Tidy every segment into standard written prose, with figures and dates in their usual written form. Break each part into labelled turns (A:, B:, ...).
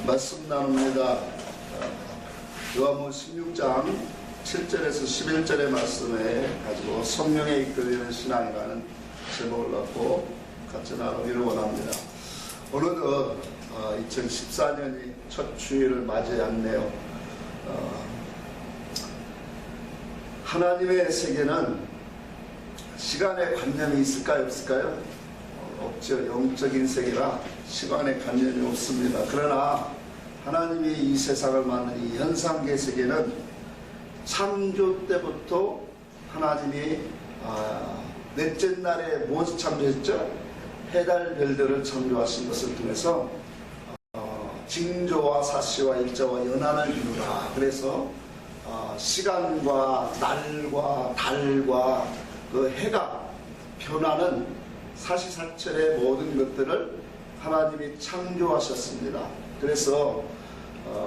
A: 말씀 나눕니다. 요한복음 16장 7절에서 11절의 말씀에 가지고 성령에 이끌리는 신앙이라는 제목을 갖고 같이 나누기를 원합니다. 오늘은 2014년이 첫 주일을 맞이했네요. 하나님의 세계는 시간의 관념이 있을까요? 없을까요? 없죠. 영적인 세계라 시간의 관념이 없습니다. 그러나 하나님이 이 세상을 만든 이 현상계 세계는 창조 때부터 하나님이 넷째 날에 무엇을 창조했죠? 해달 별들을 창조하신 것을 통해서 징조와 사시와 일자와 연한을 이루라. 그래서 시간과 날과 달과 그 해가 변하는 사시사철의 모든 것들을 하나님이 창조하셨습니다. 그래서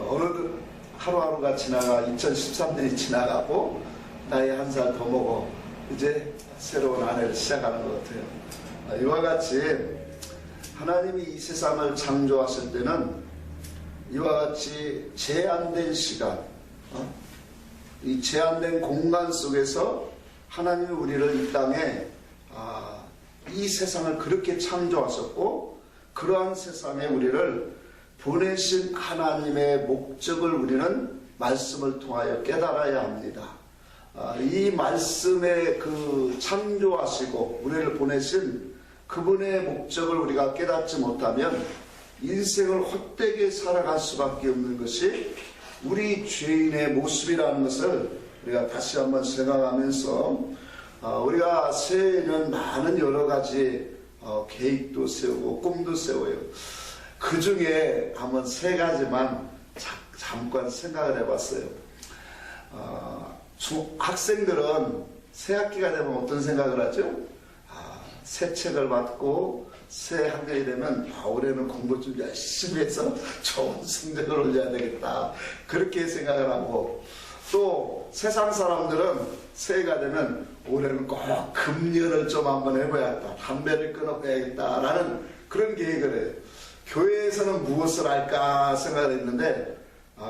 A: 어느 하루하루가 지나가 2013년이 지나가고 나이 한 살 더 먹어 이제 새로운 한 해를 시작하는 것 같아요. 이와 같이 하나님이 이 세상을 창조하실 때는 이와 같이 제한된 시간, 이 제한된 공간 속에서 하나님이 우리를 이 땅에 이 세상을 그렇게 창조하셨고 그러한 세상에 우리를 보내신 하나님의 목적을 우리는 말씀을 통하여 깨달아야 합니다. 이 말씀에 그 창조하시고 우리를 보내신 그분의 목적을 우리가 깨닫지 못하면 인생을 헛되게 살아갈 수밖에 없는 것이 우리 죄인의 모습이라는 것을 우리가 다시 한번 생각하면서 우리가 새해에는 많은 여러 가지 계획도 세우고 꿈도 세워요. 그 중에 한번 세 가지만 잠깐 생각을 해봤어요. 학생들은 새 학기가 되면 어떤 생각을 하죠? 새 책을 받고 새 학년이 되면 올해는 공부 좀 열심히 해서 좋은 성적을 올려야 되겠다. 그렇게 생각을 하고 또 세상 사람들은 새해가 되면 올해는 꼭 금연을 좀 한번 해봐야겠다. 담배를 끊어봐야겠다라는 그런 계획을 해요. 교회에서는 무엇을 할까 생각을 했는데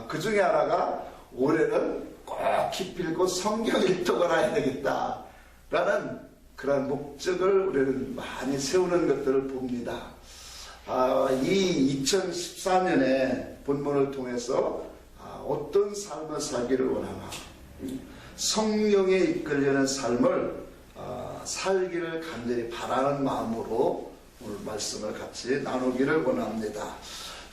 A: 그 중에 하나가 올해는 꼭 기필코 성경 일독을 해야 되겠다라는 그런 목적을 우리는 많이 세우는 것들을 봅니다. 이 2014년에 본문을 통해서 어떤 삶을 살기를 원하나 성령에 이끌리는 삶을 살기를 간절히 바라는 마음으로 오늘 말씀을 같이 나누기를 원합니다.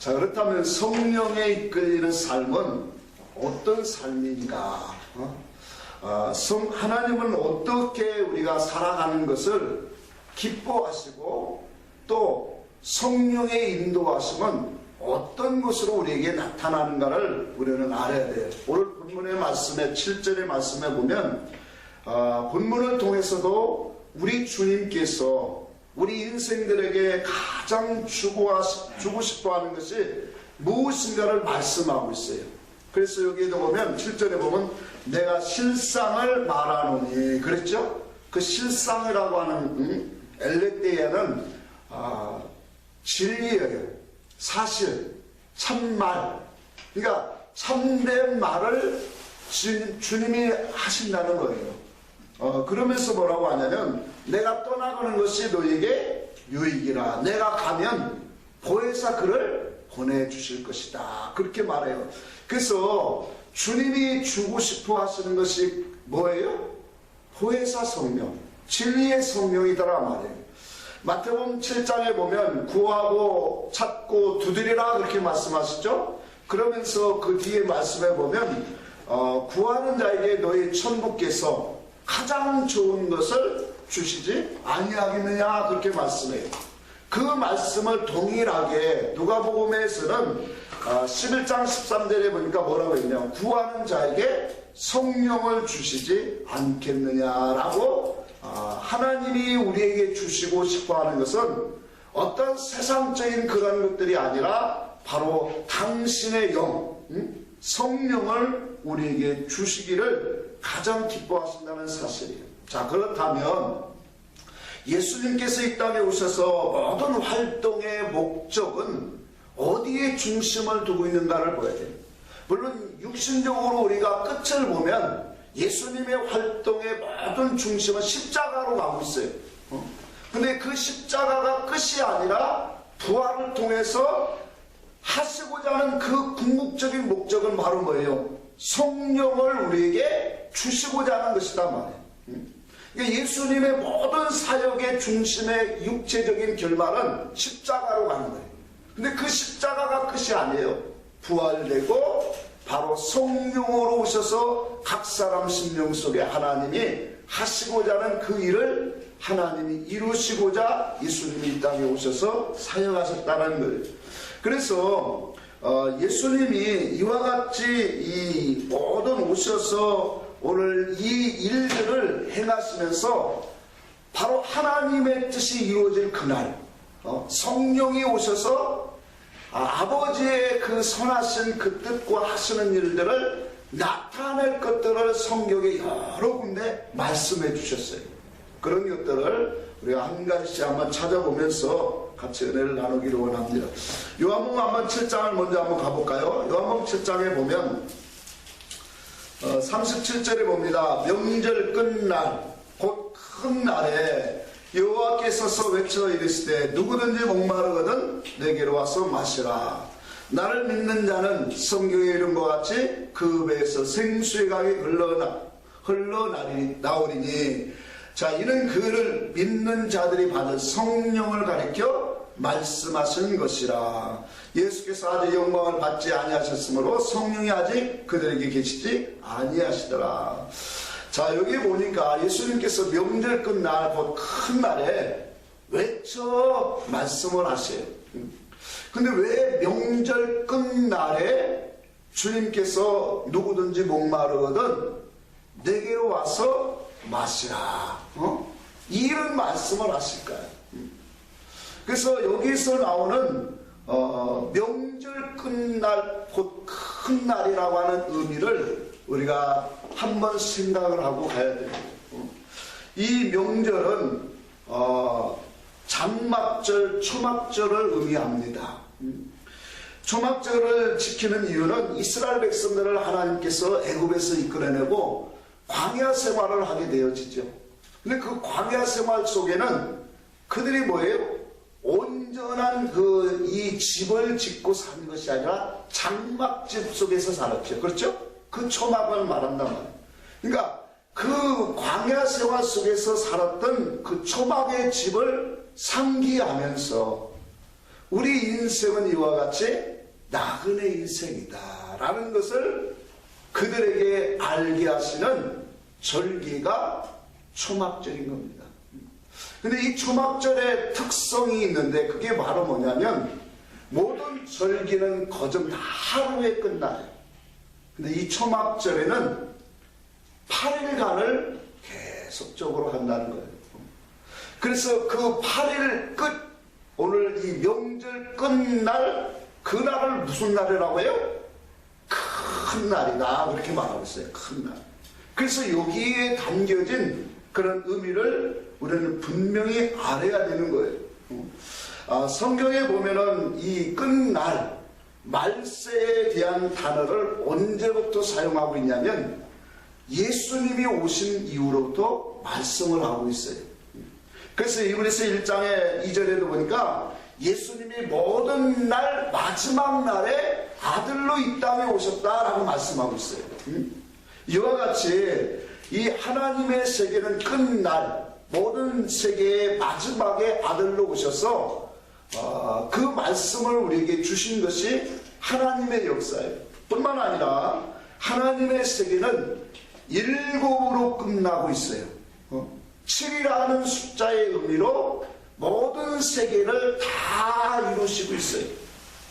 A: 자, 그렇다면 성령에 이끌리는 삶은 어떤 삶인가? 하나님은 어떻게 우리가 살아가는 것을 기뻐하시고 또 성령의 인도하심은 어떤 것으로 우리에게 나타나는가를 우리는 알아야 돼요. 오늘 본문의 말씀에 7절의 말씀에 보면 본문을 통해서도 우리 주님께서 우리 인생들에게 가장 주고 싶어하는 것이 무엇인가를 말씀하고 있어요. 그래서 여기에도 보면 7절에 보면 내가 실상을 말하노니 그랬죠? 그 실상이라고 하는 엘레테야는 진리예요. 사실, 참말. 그러니까 참된 말을 주님이 하신다는 거예요. 그러면서 뭐라고 하냐면 내가 떠나가는 것이 너에게 유익이라. 내가 가면 보혜사 그를 보내주실 것이다. 그렇게 말해요. 그래서 주님이 주고 싶어 하시는 것이 뭐예요? 보혜사 성령, 진리의 성령이더라 말이에요. 마태복음 7장에 보면 구하고 찾고 두드리라 그렇게 말씀하시죠. 그러면서 그 뒤에 말씀에 보면 구하는 자에게 너희 천부께서 가장 좋은 것을 주시지 아니하겠느냐 그렇게 말씀해요. 그 말씀을 동일하게 누가복음에서는 11장 13절에 보니까 뭐라고 했냐, 구하는 자에게 성령을 주시지 않겠느냐라고 하나님이 우리에게 주시고 싶어하는 것은 어떤 세상적인 그런 것들이 아니라 바로 당신의 영, 성령을 우리에게 주시기를 가장 기뻐하신다는 사실이에요. 자, 그렇다면 예수님께서 이 땅에 오셔서 모든 활동의 목적은 어디에 중심을 두고 있는가를 보여야 돼요. 물론 육신적으로 우리가 끝을 보면 예수님의 활동의 모든 중심은 십자가로 가고 있어요. 근데 그 십자가가 끝이 아니라 부활을 통해서 하시고자 하는 그 궁극적인 목적은 바로 뭐예요? 성령을 우리에게 주시고자 하는 것이다 말이에요. 그러니까 예수님의 모든 사역의 중심의 육체적인 결말은 십자가로 가는 거예요. 근데 그 십자가가 끝이 아니에요. 부활되고 바로 성령으로 오셔서 각 사람 심령 속에 하나님이 하시고자 하는 그 일을 하나님이 이루시고자 예수님이 이 땅에 오셔서 사역하셨다는 거예요. 그래서 예수님이 이와 같이 이 모든 오셔서 오늘 이 일들을 행하시면서 바로 하나님의 뜻이 이루어질 그날 성령이 오셔서 아버지의 그 선하신 그 뜻과 하시는 일들을 나타낼 것들을 성경에 여러 군데 말씀해 주셨어요. 그런 것들을 우리가 한 가지씩 한번 찾아보면서 같이 은혜를 나누기를 원합니다. 요한복음 한번 7장을 먼저 한번 가볼까요? 요한복음 7장에 보면 37절에 봅니다. 명절 끝날 곧 큰 날에 여호와께서 외쳐 이르시되 누구든지 목마르거든 내게로 와서 마시라. 나를 믿는 자는 성경에 이른 것 같이 그 배에서 생수의 강이 흘러나오리니 자 이는 그를 믿는 자들이 받을 성령을 가리켜 말씀하시는 것이라. 예수께서 아직 영광을 받지 아니하셨으므로 성령이 아직 그들에게 계시지 아니하시더라. 자 여기 보니까 예수님께서 명절 끝날 곧 큰 날에 외쳐 말씀을 하세요. 근데 왜 명절 끝날에 주님께서 누구든지 목마르거든 내게로 와서 마시라 이런 말씀을 하실까요? 그래서 여기서 나오는 명절 끝날 곧 큰 날이라고 하는 의미를 우리가 한번 생각을 하고 가야 돼요. 이 명절은 장막절, 초막절을 의미합니다. 초막절을 지키는 이유는 이스라엘 백성들을 하나님께서 애굽에서 이끌어내고 광야 생활을 하게 되어지죠. 근데 그 광야 생활 속에는 그들이 뭐예요? 온전한 이 집을 짓고 사는 것이 아니라 장막집 속에서 살았죠. 그렇죠? 그 초막을 말한단 말이에요. 그러니까 그 광야 생활 속에서 살았던 그 초막의 집을 상기하면서 우리 인생은 이와 같이 나그네 인생이다 라는 것을 그들에게 알게 하시는 절기가 초막절인 겁니다. 근데 이 초막절의 특성이 있는데 그게 바로 뭐냐면 모든 절기는 거듭 하루에 끝나요. 근데 이 초막절에는 8일간을 계속적으로 한다는 거예요. 그래서 그 8일 끝 오늘 이 명절 끝날 그날을 무슨 날이라고 해요? 큰 날이다 그렇게 말하고 있어요. 큰 날. 그래서 여기에 담겨진 그런 의미를 우리는 분명히 알아야 되는 거예요. 성경에 보면은 이 끝날 말세에 대한 단어를 언제부터 사용하고 있냐면 예수님이 오신 이후로부터 말씀을 하고 있어요. 그래서 이브리서 1장의 2절에도 보니까 예수님이 모든 날 마지막 날에 아들로 이 땅에 오셨다라고 말씀하고 있어요. 이와 같이 이 하나님의 세계는 끝날 모든 세계의 마지막에 아들로 오셔서 그 말씀을 우리에게 주신 것이 하나님의 역사예요. 뿐만 아니라 하나님의 세계는 7으로 끝나고 있어요. 7이라는 숫자의 의미로 모든 세계를 다 이루시고 있어요.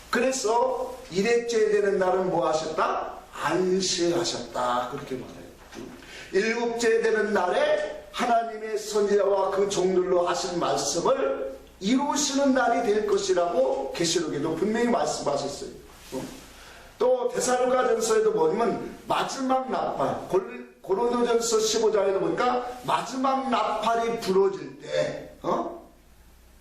A: 그래서 1회째 되는 날은 뭐 하셨다? 안식하셨다 그렇게 말해요. 7째 되는 날에 하나님의 선지자와 그 종들로 하신 말씀을 이루시는 날이 될 것이라고 계시록에도 분명히 말씀하셨어요. 또 데살로니가전서에도 보면 마지막 나팔, 고린도전서 15장에도 보니까 마지막 나팔이 부러질 때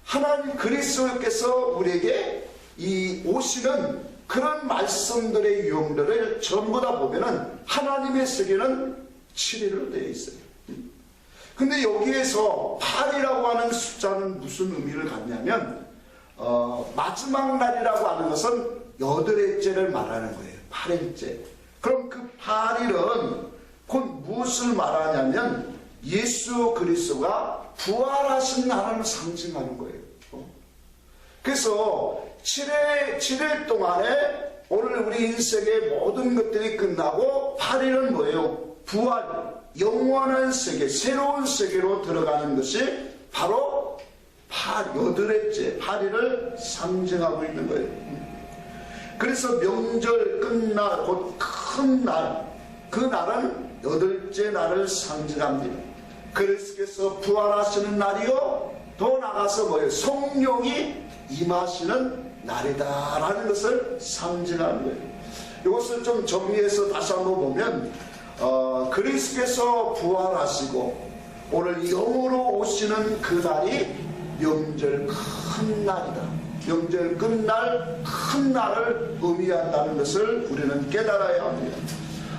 A: 하나님 그리스도께서 우리에게 이 오시는 그런 말씀들의 유형들을 전부 다 보면은 하나님의 세계는 7일로 되어 있어요. 근데 여기에서 8이라고 하는 숫자는 무슨 의미를 갖냐면 마지막 날이라고 하는 것은 8일째를 말하는 거예요. 8일째. 그럼 그 8일은 곧 무엇을 말하냐면 예수 그리스도가 부활하신 날을 상징하는 거예요. 그래서 7일 동안에 오늘 우리 인생의 모든 것들이 끝나고 8일은 뭐예요? 부활, 영원한 세계, 새로운 세계로 들어가는 것이 바로 8일째, 8일을 상징하고 있는 거예요. 그래서 명절 끝날, 곧 큰 날, 그 날은 8째 날을 상징합니다. 그리스도께서 부활하시는 날이요, 더 나가서 뭐예요? 성령이 임하시는 날이다라는 것을 상징하는 거예요. 이것을 좀 정리해서 다시 한번 보면 그리스도께서 부활하시고 오늘 영으로 오시는 그 날이 명절 큰 날이다. 명절 끝날 큰 날을 의미한다는 것을 우리는 깨달아야 합니다.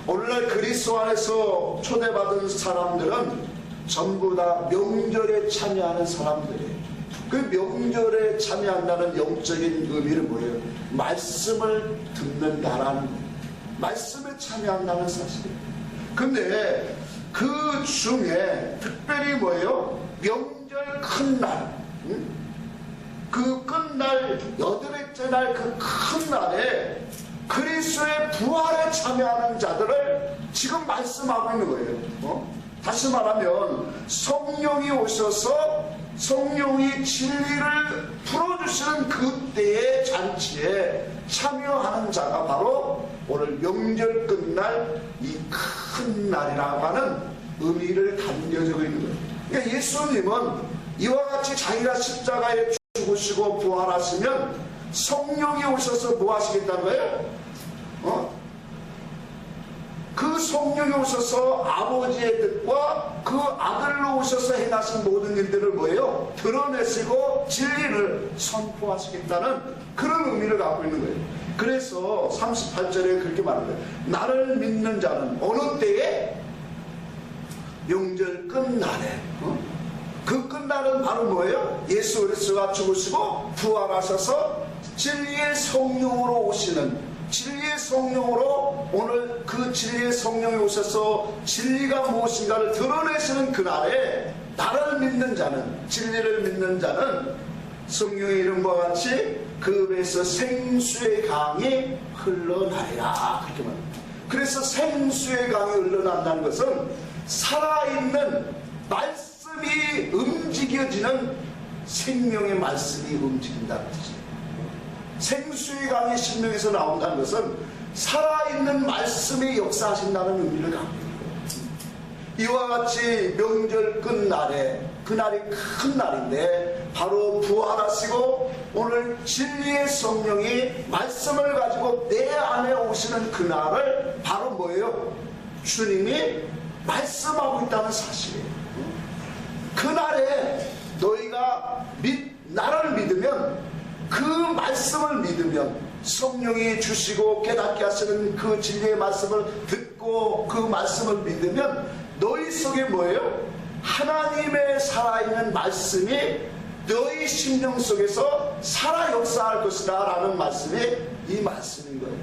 A: 오늘날 그리스도 안에서 초대받은 사람들은 전부 다 명절에 참여하는 사람들이에요. 그 명절에 참여한다는 영적인 의미는 뭐예요? 말씀을 듣는다라는 거예요. 말씀에 참여한다는 사실이에요. 근데 그 중에 특별히 뭐예요? 명절 큰 날, 그 끝날 8일째 날 그 큰 날에 그리스도의 부활에 참여하는 자들을 지금 말씀하고 있는 거예요. 다시 말하면 성령이 오셔서 성령이 진리를 풀어주시는 그때의 잔치에 참여하는 자가 바로 오늘 명절 끝날 이 큰 날이라고 하는 의미를 담겨지고 있는 거예요. 그러니까 예수님은 이와 같이 자기가 십자가에 죽으시고 부활하시면 성령이 오셔서 뭐 하시겠다는 거예요? 그 성령이 오셔서 아버지의 뜻과 그 아들로 오셔서 행하신 모든 일들을 뭐예요? 드러내시고 진리를 선포하시겠다는 그런 의미를 갖고 있는 거예요. 그래서 38절에 그렇게 말합니다. 나를 믿는 자는 어느 때에? 명절 끝날에. 그 끝날은 바로 뭐예요? 예수 그리스도가 죽으시고 부활하셔서 진리의 성령으로 오시는, 진리의 성령으로 오늘 그 진리의 성령이 오셔서 진리가 무엇인가를 드러내시는 그날에 나를 믿는 자는, 진리를 믿는 자는 성령의 이름과 같이 그 배에서 생수의 강이 흘러나리라, 그렇게 말합니다. 그래서 생수의 강이 흘러난다는 것은 살아있는 말씀이 움직여지는, 생명의 말씀이 움직인다는 뜻이에요. 생수의 강이 신명에서 나온다는 것은 살아있는 말씀이 역사하신다는 의미를 갖고 있는 거예요. 이와 같이 명절 끝날에, 그날이 큰 날인데 바로 부활하시고 오늘 진리의 성령이 말씀을 가지고 내 안에 오시는 그날을 바로 뭐예요? 주님이 말씀하고 있다는 사실이에요. 그날에 너희가 나를 믿으면, 그 말씀을 믿으면, 성령이 주시고 깨닫게 하시는 그 진리의 말씀을 듣고 그 말씀을 믿으면 너희 속에 뭐예요? 하나님의 살아있는 말씀이 너희 심령 속에서 살아 역사할 것이다 라는 말씀이 이 말씀인 거예요.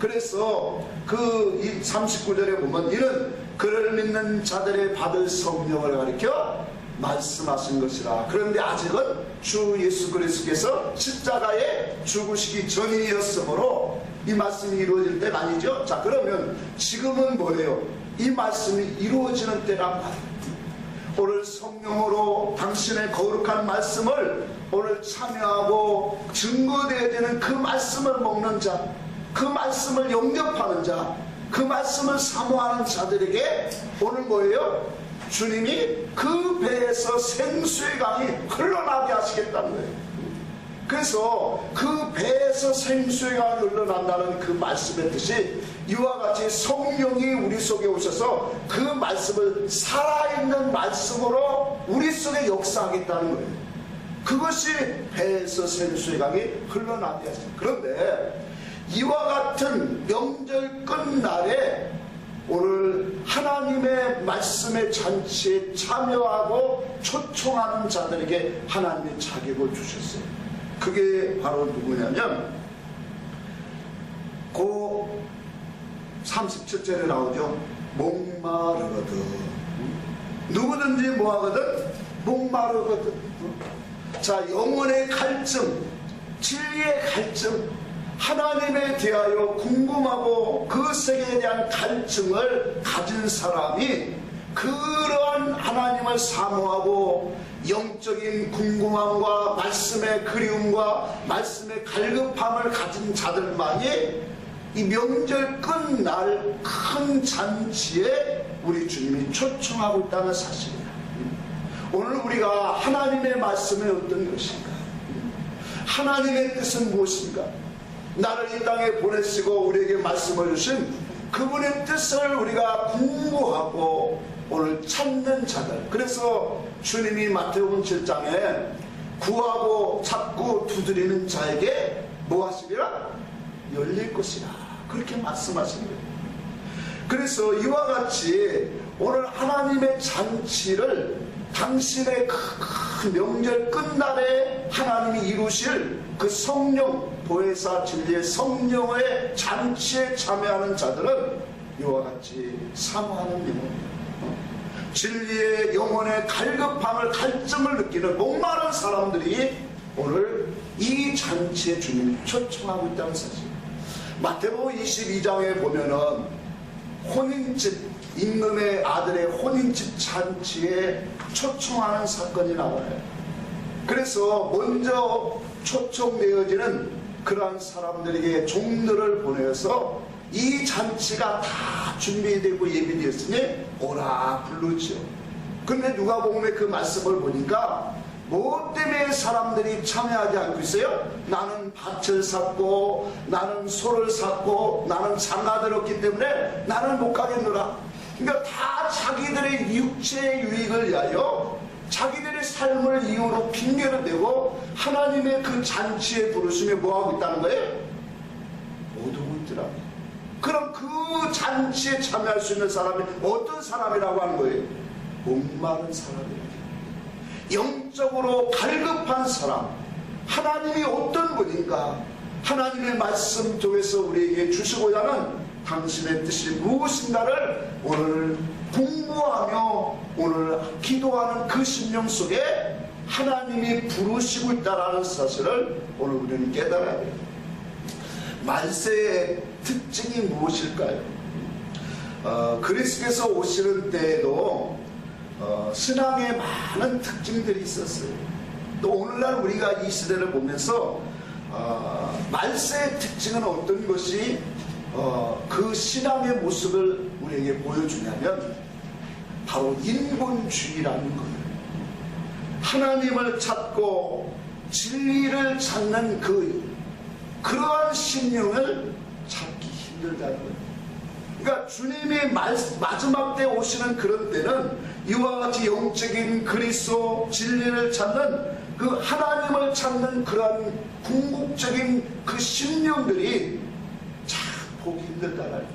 A: 그래서 그 39절에 보면 이는 그를 믿는 자들의 받을 성령을 가리켜 말씀하신 것이라. 그런데 아직은 주 예수 그리스도께서 십자가에 죽으시기 전이었으므로 이 말씀이 이루어질 때는 아니죠. 자, 그러면 지금은 뭐예요? 이 말씀이 이루어지는 때란 말이에요. 오늘 성령으로 당신의 거룩한 말씀을 오늘 참여하고 증거되어지는 그 말씀을 먹는 자, 그 말씀을 영접하는 자, 그 말씀을 사모하는 자들에게 오늘 뭐예요? 주님이 그 배에서 생수의 강이 흘러나게 하시겠다는 거예요. 그래서 그 배에서 생수의 강이 흘러난다는 그 말씀의 뜻이 이와 같이 성령이 우리 속에 오셔서 그 말씀을 살아있는 말씀으로 우리 속에 역사하겠다는 거예요. 그것이 배에서 생수의 강이 흘러나게 하죠. 그런데 이와 같은 명절 끝날에 오늘 하나님의 말씀의 잔치에 참여하고 초청하는 자들에게 하나님의 자격을 주셨어요. 그게 바로 누구냐면 그 37절에 나오죠. 목마르거든. 누구든지 뭐하거든? 목마르거든. 자, 영혼의 갈증, 진리의 갈증, 하나님에 대하여 궁금하고 그 세계에 대한 갈증을 가진 사람이 그러한 하나님을 사모하고 영적인 궁금함과 말씀의 그리움과 말씀의 갈급함을 가진 자들만이 이 명절 끝날 큰 잔치에 우리 주님이 초청하고 있다는 사실이에요. 오늘 우리가 하나님의 말씀이 어떤 것인가? 하나님의 뜻은 무엇인가? 나를 이 땅에 보내시고 우리에게 말씀을 주신 그분의 뜻을 우리가 공부하고 오늘 찾는 자들. 그래서 주님이 마태복음 7장에 구하고 찾고 두드리는 자에게 뭐 하시리라? 열릴 것이라. 그렇게 말씀하신 거예요. 그래서 이와 같이 오늘 하나님의 잔치를 당신의 큰 명절 끝날에 하나님이 이루실 그 성령, 보혜사 진리의 성령의 잔치에 참여하는 자들은 이와 같이 사모하는 영혼이에요. 진리의 영혼의 갈급함을 갈증을 느끼는 목마른 사람들이 오늘 이 잔치에 주님이 초청하고 있다는 사실. 마태복음 22장에 보면은 혼인집, 임금의 아들의 혼인집 잔치에 초청하는 사건이 나와요. 그래서 먼저 초청되어지는 그러한 사람들에게 종들을 보내서 이 잔치가 다 준비되고 예비되었으니 오라 부르죠. 근데 누가복음의 그 말씀을 보니까 뭐 때문에 사람들이 참여하지 않고 있어요? 나는 밭을 샀고 나는 소를 샀고 나는 장가 들었기 때문에 나는 못 가겠노라. 그러니까 다 자기들의 육체의 유익을 위하여 자기들의 삶을 이유로 핑계를 대고 하나님의 그 잔치에 부르심에 뭐하고 있다는 거예요? 못 오고 있더라고요. 그럼 그 잔치에 참여할 수 있는 사람이 어떤 사람이라고 하는 거예요? 목마른 사람이에요. 영적으로 갈급한 사람. 하나님이 어떤 분인가? 하나님의 말씀 쪽에서 우리에게 주시고자 하는 당신의 뜻이 무엇인가를 오늘 공부하며 오늘 기도하는 그 심령 속에 하나님이 부르시고 있다는 사실을 오늘 우리는 깨달아야 돼요. 말세의 특징이 무엇일까요? 그리스도께서 오시는 때에도 신앙에 많은 특징들이 있었어요. 또 오늘날 우리가 이 시대를 보면서 말세의 특징은 어떤 것이 그 신앙의 모습을 우리에게 보여주냐면 바로 인본주의라는 거예요. 하나님을 찾고 진리를 찾는 그러한 심령을 찾기 힘들다는 거예요. 그러니까 주님이 마지막 때 오시는 그런 때는 이와 같이 영적인 그리스도 진리를 찾는 그 하나님을 찾는 그러한 궁극적인 그 심령들이 참 보기 힘들다는 거예요.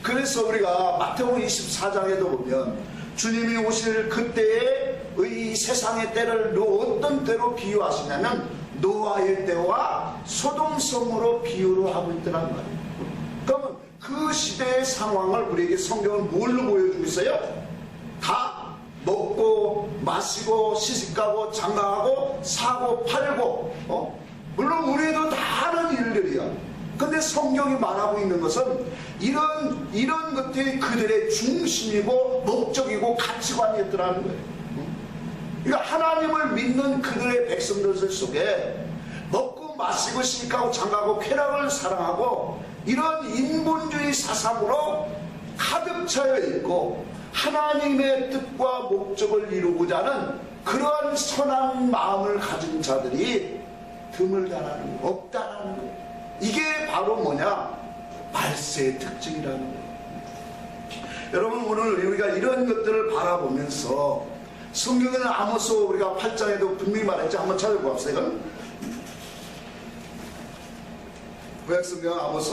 A: 그래서 우리가 마태복음 24장에도 보면 주님이 오실 그때의 이 세상의 때를 어떤 때로 비유하시냐면 노아의 때와 소돔성으로 비유를 하고 있더란 말이에요. 그러면 그 시대의 상황을 우리에게 성경은 뭘로 보여주고 있어요? 다 먹고 마시고 시집가고 장가가고 사고 팔고 물론 우리도 다 하는 일들이야. 근데 성경이 말하고 있는 것은 이런 것들이 그들의 중심이고 목적이고 가치관이었더라는 거예요. 그러니까 하나님을 믿는 그들의 백성들 속에 먹고 마시고 시집가고 장가가고 쾌락을 사랑하고 이런 인본주의 사상으로 가득 차여 있고 하나님의 뜻과 목적을 이루고자 하는 그러한 선한 마음을 가진 자들이 드물다라는 거, 없다라는 거. 이게 바로 뭐냐? 말세의 특징이라는 거예요. 여러분 오늘 우리가 이런 것들을 바라보면서 성경에는 아모스 우리가 8장에도 분명히 말했지. 한번 찾아봅시다. 이건 구약성경 아모스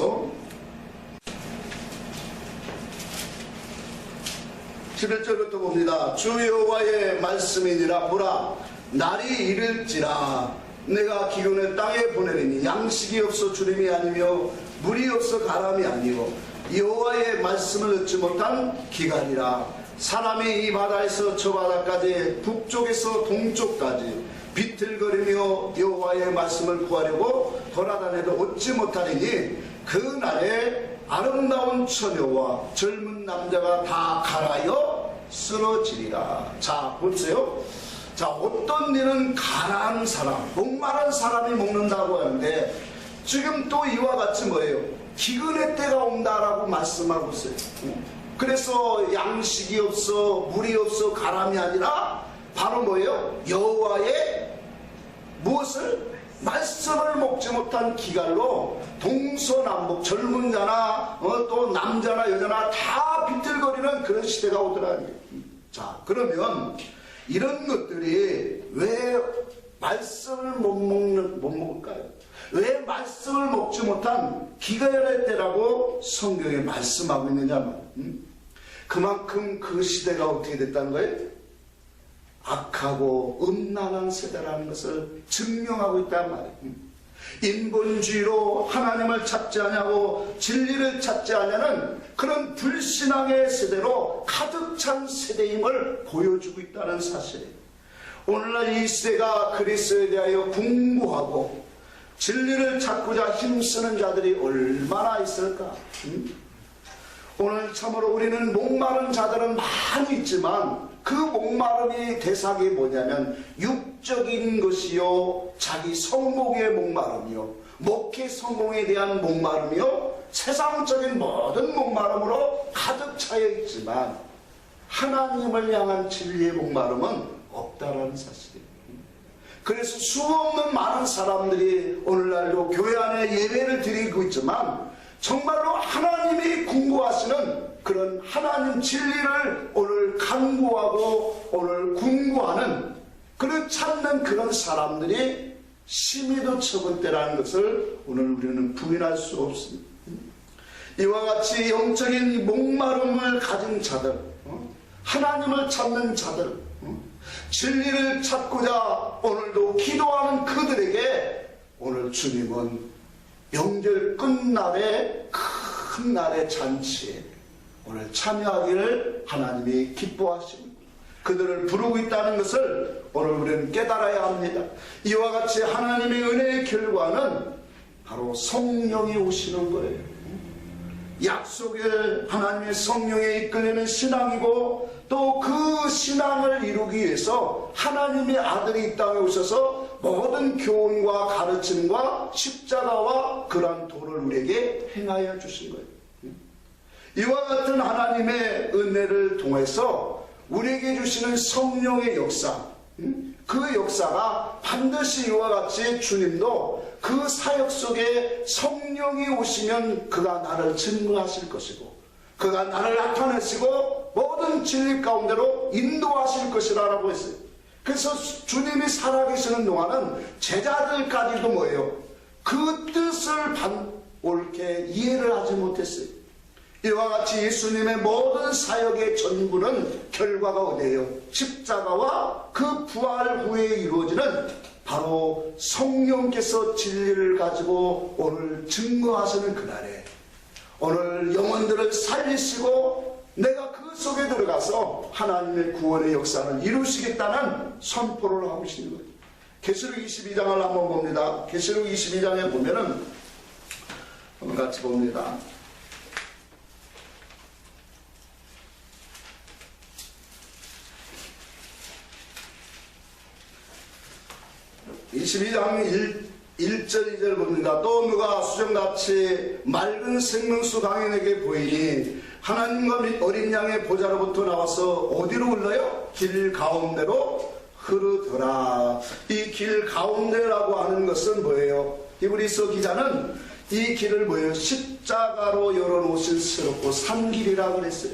A: 11절부터 봅니다. 주 여호와의 말씀이니라. 보라, 날이 이를지라 내가 기근을 땅에 보내리니 양식이 없어 주림이 아니며 물이 없어 가람이 아니고 여호와의 말씀을 얻지 못한 기간이라. 사람이 이 바다에서 저 바다까지 북쪽에서 동쪽까지 비틀거리며 여호와의 말씀을 구하려고 돌아다녀도 얻지 못하리니 그날에 아름다운 처녀와 젊은 남자가 다 갈아여 쓰러지리라. 자, 보세요. 자, 어떤 일은 가난한 사람, 목마른 사람이 먹는다고 하는데 지금 또 이와 같이 뭐예요? 기근의 때가 온다라고 말씀하고 있어요. 그래서 양식이 없어, 물이 없어, 가람이 아니라 바로 뭐예요? 여호와의 무엇을? 말씀을 먹지 못한 기갈로 동서남북 젊은 자나 또 남자나 여자나 다 비틀거리는 그런 시대가 오더라는 거예요. 자, 그러면 이런 것들이 왜 말씀을 못 먹을까요? 왜 말씀을 먹지 못한 기갈의 때라고 성경에 말씀하고 있느냐? 그만큼 그 시대가 어떻게 됐다는 거예요? 악하고 음란한 세대라는 것을 증명하고 있단 말이에요. 인본주의로 하나님을 찾지 않냐고 진리를 찾지 않냐는 그런 불신앙의 세대로 가득 찬 세대임을 보여주고 있다는 사실이에요. 오늘날 이 시대가 그리스도에 대하여 궁구하고 진리를 찾고자 힘쓰는 자들이 얼마나 있을까? 오늘 참으로 우리는 목마른 자들은 많이 있지만 그 목마름이 대상이 뭐냐면 육적인 것이요, 자기 성공의 목마름이요, 목회 성공에 대한 목마름이요, 세상적인 모든 목마름으로 가득 차여 있지만 하나님을 향한 진리의 목마름은 없다라는 사실이에요. 그래서 수없는 많은 사람들이 오늘날도 교회 안에 예배를 드리고 있지만 정말로 하나님이 궁구하시는 그런 하나님 진리를 오늘 간구하고 오늘 궁구하는 그런 찾는 그런 사람들이 심히도 적은 때라는 것을 오늘 우리는 부인할 수 없습니다. 이와 같이 영적인 목마름을 가진 자들, 하나님을 찾는 자들, 진리를 찾고자 오늘도 기도하는 그들에게 오늘 주님은 명절 끝날에 큰 날의 잔치에 오늘 참여하기를 하나님이 기뻐하십니다. 그들을 부르고 있다는 것을 오늘 우리는 깨달아야 합니다. 이와 같이 하나님의 은혜의 결과는 바로 성령이 오시는 거예요. 약속을 하나님의 성령에 이끌리는 신앙이고 또 그 신앙을 이루기 위해서 하나님의 아들이 이 땅에 오셔서 모든 교훈과 가르침과 십자가와 그러한 도를 우리에게 행하여 주신 거예요. 이와 같은 하나님의 은혜를 통해서 우리에게 주시는 성령의 역사, 그 역사가 반드시 이와 같이 주님도 그 사역 속에 성령이 오시면 그가 나를 증거하실 것이고 그가 나를 나타내시고 모든 진리 가운데로 인도하실 것이라고 했어요. 그래서 주님이 살아계시는 동안은 제자들까지도 뭐예요? 그 뜻을 옳게 이해를 하지 못했어요. 이와 같이 예수님의 모든 사역의 전부는 결과가 어디예요? 십자가와 그 부활 후에 이루어지는 바로 성령께서 진리를 가지고 오늘 증거하시는 그날에 오늘 영혼들을 살리시고 내가 그 속에 들어가서 하나님의 구원의 역사를 이루시겠다는 선포를 하고 계시는 거예요. 계시록 22장을 한번 봅니다. 계시록 22장에 보면은 같이 봅니다. 22장 1절 2절 봅니다. 또 누가 수정같이 맑은 생명수 강인에게 보이니 하나님과 어린 양의 보좌로부터 나와서 어디로 흘러요? 길 가운데로 흐르더라. 이 길 가운데라고 하는 것은 뭐예요? 히브리서 기자는 이 길을 뭐예요? 십자가로 열어놓으실 새롭고 산길이라고 그랬어요.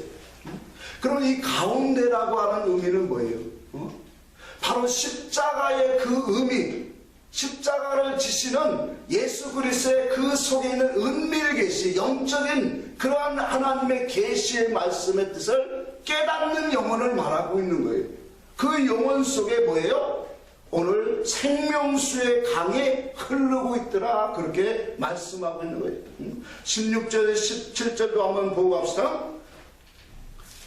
A: 그럼 이 가운데라고 하는 의미는 뭐예요? 바로 십자가의 그 의미, 십자가를 지시는 예수 그리스도의 그 속에 있는 은밀 계시, 영적인 그러한 하나님의 계시의 말씀의 뜻을 깨닫는 영혼을 말하고 있는 거예요. 그 영혼 속에 뭐예요? 오늘 생명수의 강이 흐르고 있더라, 그렇게 말씀하고 있는 거예요. 16절 17절도 한번 보고 갑시다.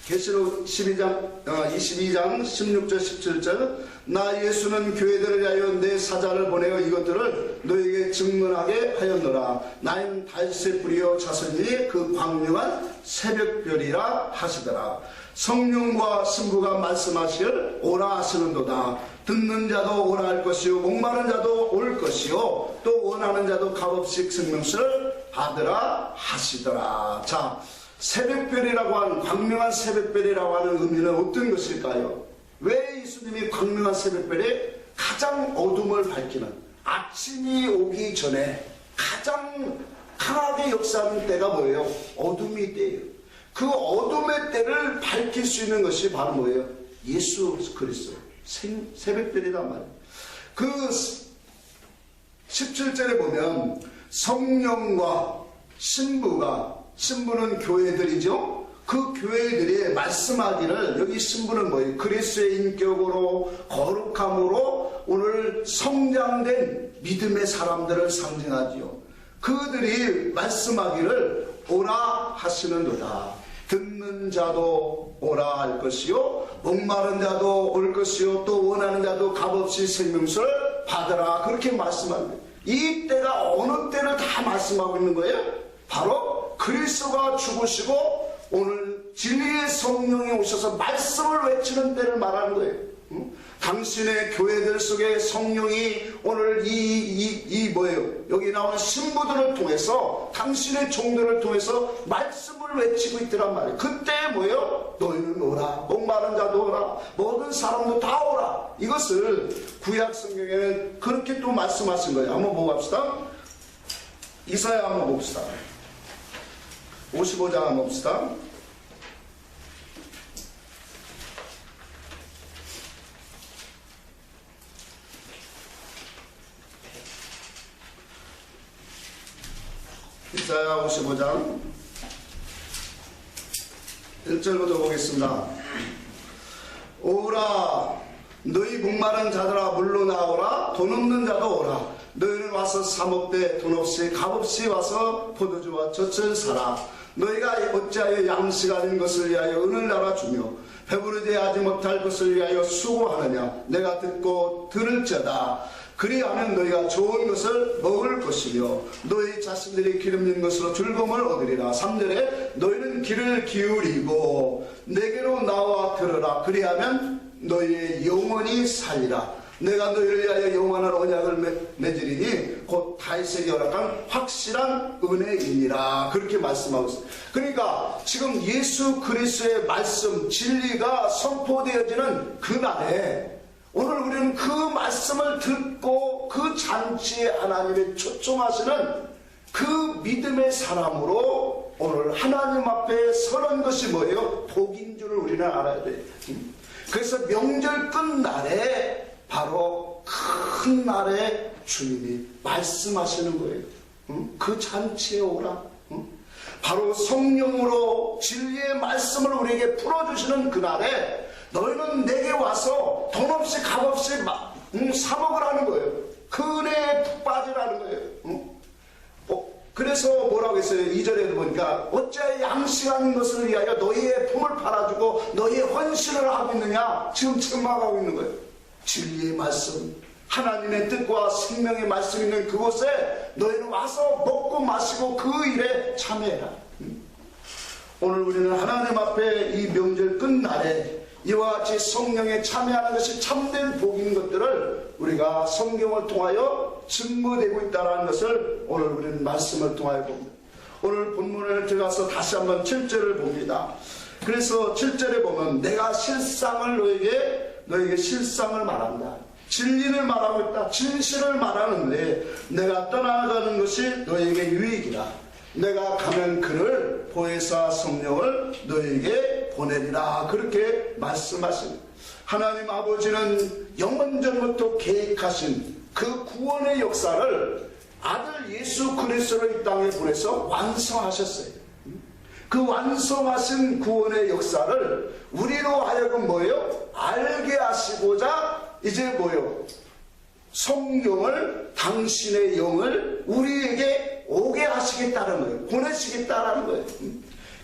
A: 계시록 22장 16절 17절. 나 예수는 교회들을 위하여 내 사자를 보내어 이것들을 너에게 증언하게 하였노라. 나는 달새 뿌리어 자손이 그 광명한 새벽별이라 하시더라. 성령과 신부가 말씀하실 오라 하시는도다. 듣는 자도 오라 할 것이요 목마른 자도 올 것이요 또 원하는 자도 값없이 생명수를 받으라 하시더라. 자, 새벽별이라고 하는, 광명한 새벽별이라고 하는 의미는 어떤 것일까요? 왜 예수님이 광명한 새벽별에 가장 어둠을 밝히는, 아침이 오기 전에 가장 강하게 역사하는 때가 뭐예요? 어둠의 때예요. 그 어둠의 때를 밝힐 수 있는 것이 바로 뭐예요? 예수 그리스도 새벽별이란 말이에요. 그 17절에 보면 성령과 신부는 교회들이죠. 그 교회들이 말씀하기를, 여기 신부는 뭐예요? 그리스도의 인격으로 거룩함으로 오늘 성장된 믿음의 사람들을 상징하지요. 그들이 말씀하기를 오라 하시는도다. 듣는 자도 오라 할 것이요 목마른 자도 올 것이요 또 원하는 자도 값없이 생명수를 받으라, 그렇게 말씀합니다. 이 때가 어느 때를 다 말씀하고 있는 거예요? 바로 그리스도가 죽으시고 오늘 진리의 성령이 오셔서 말씀을 외치는 때를 말하는 거예요. 당신의 교회들 속에 성령이 오늘 뭐예요? 여기 나오는 신부들을 통해서, 당신의 종들을 통해서 말씀을 외치고 있더란 말이에요. 그때 뭐예요? 너희는 오라, 목마른 자도 오라, 모든 사람도 다 오라. 이것을 구약 성경에는 그렇게 또 말씀하신 거예요. 한번 보고 갑시다. 이사야 한번 봅시다. 55장 한번 봅시다. 이사야 55장 1절부터 보겠습니다. 오라 너희 목마른 자들아 물로 나오라, 돈 없는 자도 오라. 너희는 와서 사먹되 돈 없이 값없이 와서 포도주와 젖을 사라. 너희가 어찌하여 양식 아닌 것을 위하여 은을 날아주며 배부르지 하지 못할 것을 위하여 수고하느냐. 내가 듣고 들을지어다. 그리하면 너희가 좋은 것을 먹을 것이며 너희 자신들이 기름진 것으로 즐거움을 얻으리라. 3절에 너희는 귀를 기울이고 내게로 나와 들으라. 그리하면 너희의 영혼이 살리라. 내가 너희를 위하여 영원한 언약을 맺으리니 곧 다윗에게 허락한 확실한 은혜이니라. 그렇게 말씀하고 있어요. 그러니까 지금 예수 그리스도의 말씀, 진리가 선포되어지는 그날에 오늘 우리는 그 말씀을 듣고 그 잔치에 하나님의 초청하시는 그 믿음의 사람으로 오늘 하나님 앞에 서는 것이 뭐예요? 복인 줄을 우리는 알아야 돼요. 그래서 명절 끝날에 바로 큰 날에 주님이 말씀하시는 거예요. 그 잔치에 오라. 바로 성령으로 진리의 말씀을 우리에게 풀어주시는 그날에 너희는 내게 와서 돈 없이 값없이 사먹으라는 거예요. 그 은혜에 푹 빠지라는 거예요. 그래서 뭐라고 했어요? 2절에도 보니까 어찌하여 양식하는 것을 위하여 너희의 품을 팔아주고 너희의 헌신을 하고 있느냐. 지금 책망하고 있는 거예요. 진리의 말씀, 하나님의 뜻과 생명의 말씀이 있는 그곳에 너희는 와서 먹고 마시고 그 일에 참여해라. 오늘 우리는 하나님 앞에 이 명절 끝날에 이와 같이 성령에 참여하는 것이 참된 복인 것들을 우리가 성경을 통하여 증거되고 있다는 것을 오늘 우리는 말씀을 통하여 봅니다. 오늘 본문을 들어가서 다시 한번 7절을 봅니다. 그래서 7절에 보면 내가 실상을 너에게 실상을 말한다. 진리를 말하고 있다. 진실을 말하는데 내가 떠나가는 것이 너에게 유익이라. 내가 가면 그를 보혜사 성령을 너에게 보내리라. 그렇게 말씀하십니다. 하나님 아버지는 영원전부터 계획하신 그 구원의 역사를 아들 예수 그리스도를 이 땅에 보내서 완성하셨어요. 그 완성하신 구원의 역사를 우리로 하여금 뭐예요? 알게 하시고자 이제 뭐예요? 성령을, 당신의 영을 우리에게 오게 하시겠다는 거예요. 보내시겠다는 거예요.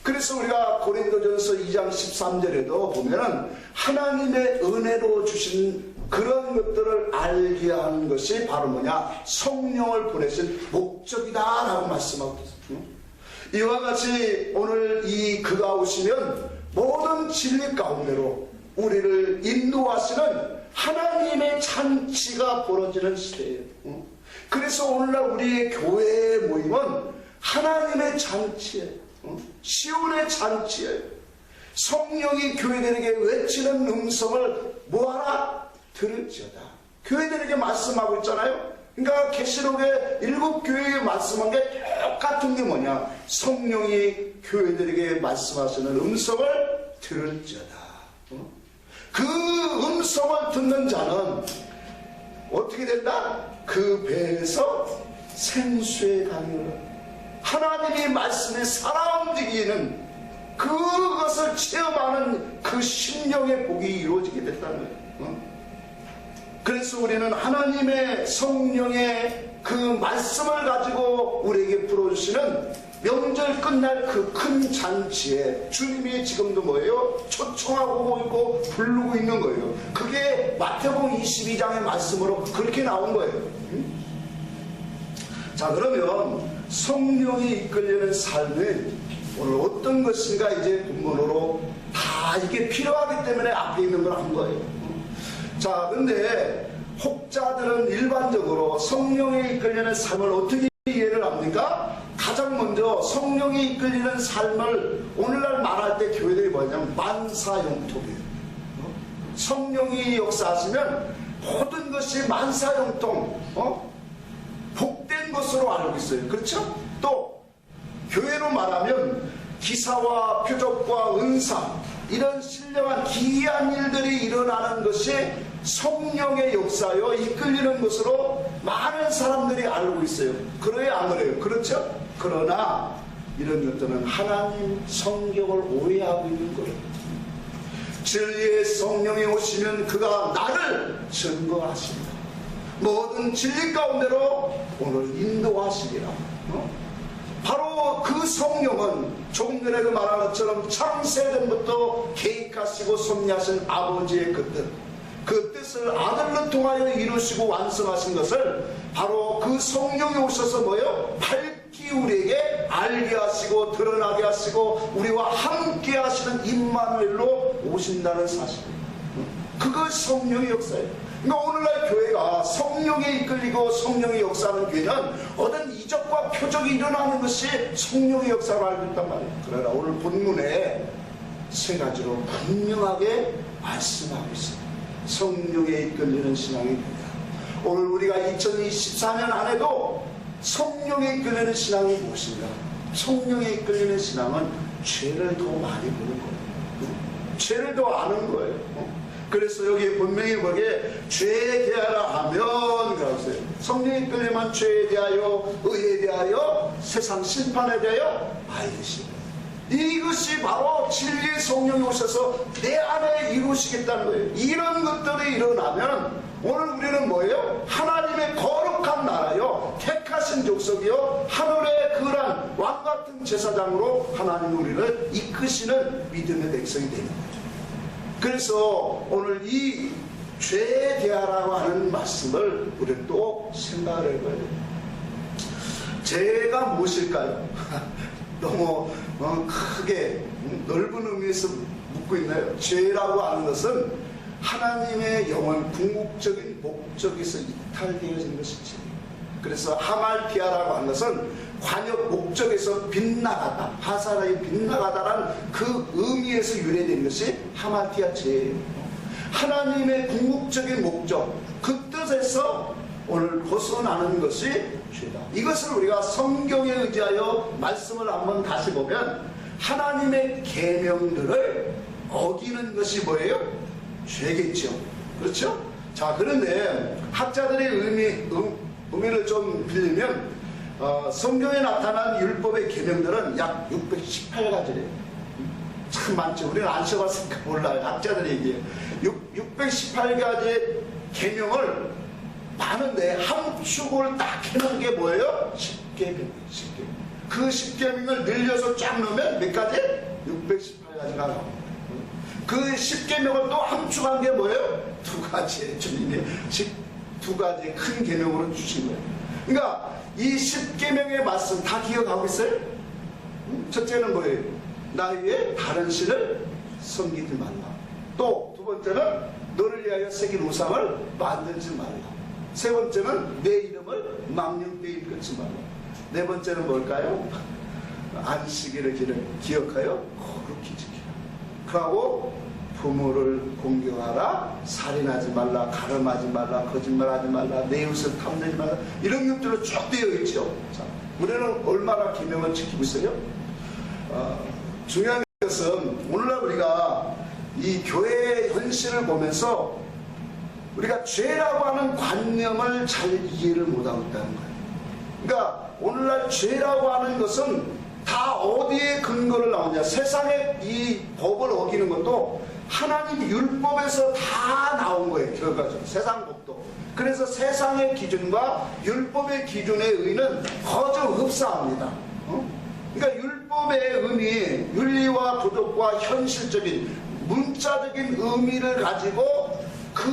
A: 그래서 우리가 고린도전서 2장 13절에도 보면은 하나님의 은혜로 주신 그런 것들을 알게 하는 것이 바로 뭐냐? 성령을 보내신 목적이다라고 말씀하고 있어요. 이와 같이 오늘 이 그가 오시면 모든 진리 가운데로 우리를 인도하시는 하나님의 잔치가 벌어지는 시대예요. 그래서 오늘날 우리의 교회의 모임은 하나님의 잔치예요. 시온의 잔치예요. 성령이 교회들에게 외치는 음성을 뭐하라? 들을지어다. 교회들에게 말씀하고 있잖아요. 그러니까 계시록의 7교회에 말씀한 게 똑같은 게 뭐냐? 성령이 교회들에게 말씀하시는 음성을 들을지어다. 그 음성을 듣는 자는 어떻게 된다? 그 배에서 생수의 강이 흘러 하나님의 말씀에 살아 움직이는 그것을 체험하는 그 심령의 복이 이루어지게 됐다는 거예요. 그래서 우리는 하나님의 성령의 그 말씀을 가지고 우리에게 풀어주시는 명절 끝날 그 큰 잔치에 주님이 지금도 뭐예요? 초청하고 있고 부르고 있는 거예요. 그게 마태복음 22장의 말씀으로 그렇게 나온 거예요. 자, 그러면 성령이 이끌리는 삶은 오늘 어떤 것인가 이제 본문으로 다 이게 필요하기 때문에 앞에 있는 걸 한 거예요. 자, 근데 혹자들은 일반적으로 성령에 이끌리는 삶을 어떻게 이해를 합니까? 가장 먼저 성령이 이끌리는 삶을 오늘날 말할 때 교회들이 뭐냐면 만사형통이에요. 성령이 역사하시면 모든 것이 만사형통, 복된 것으로 알고 있어요. 그렇죠? 또 교회로 말하면 기사와 표적과 은사, 이런 신령한 기이한 일들이 일어나는 것이 성령의 역사여 이끌리는 것으로 많은 사람들이 알고 있어요. 그래야 안 그래요? 그렇죠? 그러나 이런 것들은 하나님 성경을 오해하고 있는 거예요. 진리의 성령이 오시면 그가 나를 증거하십니다. 모든 진리 가운데로 오늘 인도하시리라. 바로 그 성령은 조금 전에 그 말한 것처럼 창세전부터 계획하시고 섭리하신 아버지의 그 뜻을 아들로 통하여 이루시고 완성하신 것을 바로 그 성령이 오셔서 뭐예요? 밝히 우리에게 알게 하시고 드러나게 하시고 우리와 함께 하시는 임마누엘로 오신다는 사실이에요. 그것이 성령의 역사예요. 그러니까 오늘날 교회가 성령에 이끌리고 성령의 역사하는 교회는 어떤 이적과 표적이 일어나는 것이 성령의 역사로 알고 있단 말이에요. 그러나 오늘 본문에 세 가지로 분명하게 말씀하고 있습니다. 성령에 이끌리는 신앙이 뭐냐? 오늘 우리가 2024년 안에도 성령에 이끌리는 신앙이 무엇인가? 성령에 이끌리는 신앙은 죄를 더 많이 보는 거예요. 죄를 더 아는 거예요. 그래서 여기 분명히 보기에 죄에 대하라 하면 그러세요. 성령에 이끌리면 죄에 대하여, 의에 대하여, 세상 심판에 대하여 알으시고, 이것이 바로 진리의 성령이 오셔서 내 안에 이루시겠다는 거예요. 이런 것들이 일어나면 오늘 우리는 뭐예요? 하나님의 거룩한 나라요, 택하신 족속이요, 하늘의 그란 왕같은 제사장으로 하나님 우리를 이끄시는 믿음의 백성이 되는 거예요. 그래서 오늘 이 죄에 대하라고 하는 말씀을 우리는 또 생각을 해봐야 돼요. 죄가 무엇일까요? 너무 크게 넓은 의미에서 묻고 있나요? 죄라고 하는 것은 하나님의 영원 궁극적인 목적에서 이탈되어진 것이지. 그래서 하말티아라고 하는 것은 관역 목적에서 빗나가다, 하사라에 빗나가다라는 그 의미에서 유래된 것이 하말티아 죄예요. 하나님의 궁극적인 목적, 그 뜻에서 오늘 벗어나는 것이 죄다. 이것을 우리가 성경에 의지하여 말씀을 한번 다시 보면 하나님의 계명들을 어기는 것이 뭐예요? 죄겠죠. 그렇죠? 자, 그런데 학자들의 의미를 좀 빌리면 성경에 나타난 율법의 계명들은 약 618가지래요. 참 많죠. 우리는 안 써봤으니까 몰라요. 학자들이 얘기해요. 618가지의 계명을 많은데 함축을 딱 해놓은 게 뭐예요? 10계명. 그 10계명을 늘려서 쫙 넣으면 몇 가지? 618가지가 나옵니다. 그 10계명을 또 함축한 게 뭐예요? 2가지의 주님이 2가지의 큰 계명으로 주신 거예요. 그러니까 이 10계명의 말씀 다 기억하고 있어요? 첫째는 뭐예요? 나 위에 다른 신을 섬기지 말라. 또 두 번째는 너를 위하여 새긴 우상을 만들지 말라. 세 번째는 내 이름을 망령되이 일컫지 말라. 네 번째는 뭘까요? 안식일을 기억하여 거룩히 지키라. 그러고 부모를 공경하라. 살인하지 말라. 가늠하지 말라. 거짓말하지 말라. 내 이웃을 탐내지 말라. 이런 것들로 쭉 되어 있죠. 자, 우리는 얼마나 계명을 지키고 있어요? 중요한 것은 오늘날 우리가 이 교회의 현실을 보면서 우리가 죄라고 하는 관념을 잘 이해를 못하고 있다는 거예요. 그러니까 오늘날 죄라고 하는 것은 다 어디에 근거를 나오냐. 세상의 이 법을 어기는 것도 하나님 율법에서 다 나온 거예요. 결과적으로 세상 법도. 그래서 세상의 기준과 율법의 기준의 의는 거저 흡사합니다. 그러니까 율법의 의미, 윤리와 도덕과 현실적인 문자적인 의미를 가지고 그